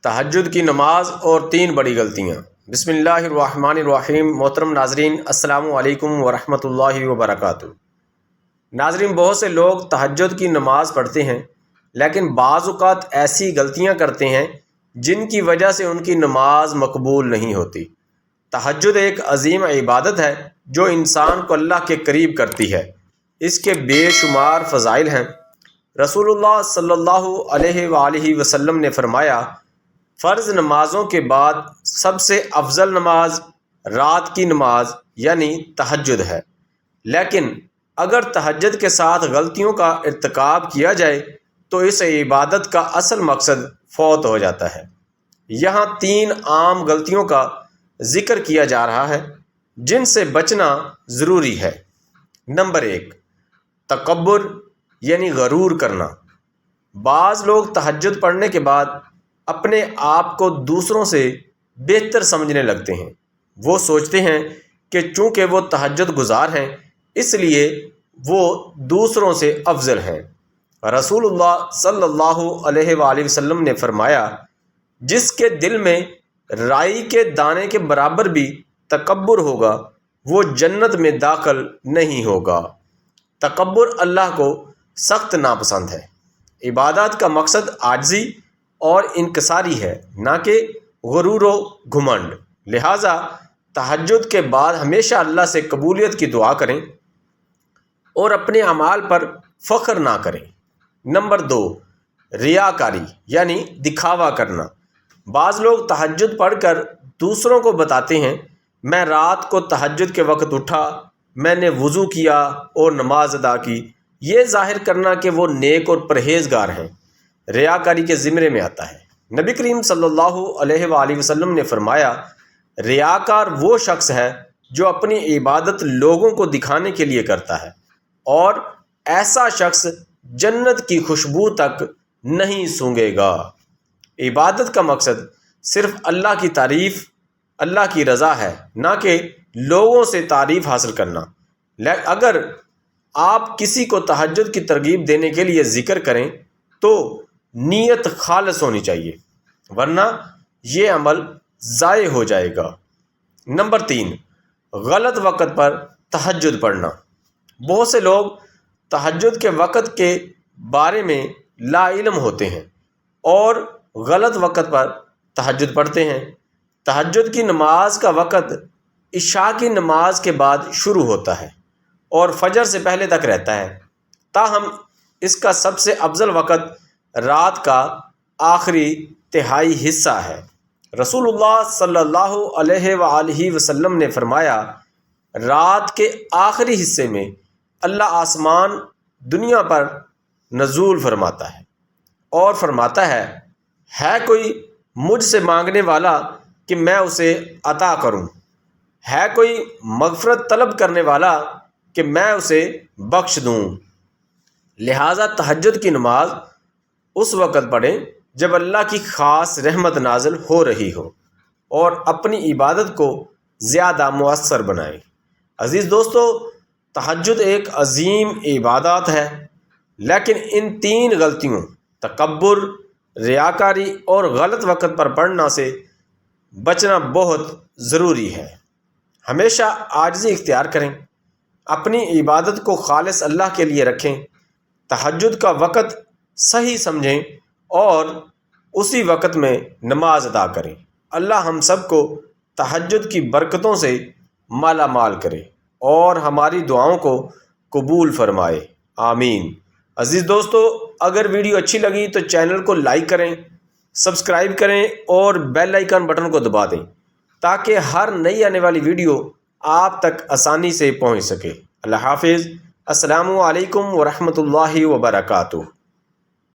تہجد کی نماز اور 3 بڑی غلطیاں۔ بسم اللہ الرحمن الرحیم۔ محترم ناظرین، السلام علیکم ورحمۃ اللہ وبرکاتہ۔ ناظرین، بہت سے لوگ تہجد کی نماز پڑھتے ہیں لیکن بعض اوقات ایسی غلطیاں کرتے ہیں جن کی وجہ سے ان کی نماز مقبول نہیں ہوتی۔ تہجد ایک عظیم عبادت ہے جو انسان کو اللہ کے قریب کرتی ہے۔ اس کے بے شمار فضائل ہیں۔ رسول اللہ صلی اللہ علیہ وآلہ وسلم نے فرمایا، فرض نمازوں کے بعد سب سے افضل نماز رات کی نماز یعنی تہجد ہے، لیکن اگر تہجد کے ساتھ غلطیوں کا ارتکاب کیا جائے تو اس عبادت کا اصل مقصد فوت ہو جاتا ہے۔ یہاں 3 عام غلطیوں کا ذکر کیا جا رہا ہے جن سے بچنا ضروری ہے۔ نمبر 1، تکبر یعنی غرور کرنا۔ بعض لوگ تہجد پڑھنے کے بعد اپنے آپ کو دوسروں سے بہتر سمجھنے لگتے ہیں۔ وہ سوچتے ہیں کہ چونکہ وہ تہجد گزار ہیں اس لیے وہ دوسروں سے افضل ہیں۔ رسول اللہ صلی اللہ علیہ وآلہ وسلم نے فرمایا، جس کے دل میں رائی کے دانے کے برابر بھی تکبر ہوگا وہ جنت میں داخل نہیں ہوگا۔ تکبر اللہ کو سخت ناپسند ہے۔ عبادت کا مقصد عاجزی اور انکساری ہے، نہ کہ غرور و گھمنڈ۔ لہٰذا تہجد کے بعد ہمیشہ اللہ سے قبولیت کی دعا کریں اور اپنے اعمال پر فخر نہ کریں۔ نمبر 2، ریاکاری یعنی دکھاوا کرنا۔ بعض لوگ تہجد پڑھ کر دوسروں کو بتاتے ہیں، میں رات کو تہجد کے وقت اٹھا، میں نے وضو کیا اور نماز ادا کی۔ یہ ظاہر کرنا کہ وہ نیک اور پرہیزگار ہیں ریاکاری کے زمرے میں آتا ہے۔ نبی کریم صلی اللہ علیہ وآلہ وسلم نے فرمایا، ریاکار وہ شخص ہے جو اپنی عبادت لوگوں کو دکھانے کے لیے کرتا ہے، اور ایسا شخص جنت کی خوشبو تک نہیں سونگھے گا۔ عبادت کا مقصد صرف اللہ کی تعریف، اللہ کی رضا ہے، نہ کہ لوگوں سے تعریف حاصل کرنا۔ اگر آپ کسی کو تہجد کی ترغیب دینے کے لیے ذکر کریں تو نیت خالص ہونی چاہیے، ورنہ یہ عمل ضائع ہو جائے گا۔ نمبر 3، غلط وقت پر تہجد پڑھنا۔ بہت سے لوگ تہجد کے وقت کے بارے میں لا علم ہوتے ہیں اور غلط وقت پر تہجد پڑھتے ہیں۔ تہجد کی نماز کا وقت عشاء کی نماز کے بعد شروع ہوتا ہے اور فجر سے پہلے تک رہتا ہے، تاہم اس کا سب سے افضل وقت رات کا آخری تہائی حصہ ہے۔ رسول اللہ صلی اللہ علیہ وآلہ وسلم نے فرمایا، رات کے آخری حصے میں اللہ آسمان دنیا پر نزول فرماتا ہے اور فرماتا ہے کوئی مجھ سے مانگنے والا کہ میں اسے عطا کروں، ہے کوئی مغفرت طلب کرنے والا کہ میں اسے بخش دوں۔ لہٰذا تہجد کی نماز اس وقت پڑھیں جب اللہ کی خاص رحمت نازل ہو رہی ہو، اور اپنی عبادت کو زیادہ مؤثر بنائیں۔ عزیز دوستو، تہجد ایک عظیم عبادت ہے، لیکن ان 3 غلطیوں تکبر، ریاکاری اور غلط وقت پر پڑھنا سے بچنا بہت ضروری ہے۔ ہمیشہ عاجزی اختیار کریں، اپنی عبادت کو خالص اللہ کے لیے رکھیں، تہجد کا وقت صحیح سمجھیں اور اسی وقت میں نماز ادا کریں۔ اللہ ہم سب کو تہجد کی برکتوں سے مالا مال کرے اور ہماری دعاؤں کو قبول فرمائے، آمین۔ عزیز دوستو، اگر ویڈیو اچھی لگی تو چینل کو لائک کریں، سبسکرائب کریں اور بیل آئیکن بٹن کو دبا دیں تاکہ ہر نئی آنے والی ویڈیو آپ تک آسانی سے پہنچ سکے۔ اللہ حافظ۔ السلام علیکم ورحمۃ اللہ وبرکاتہ۔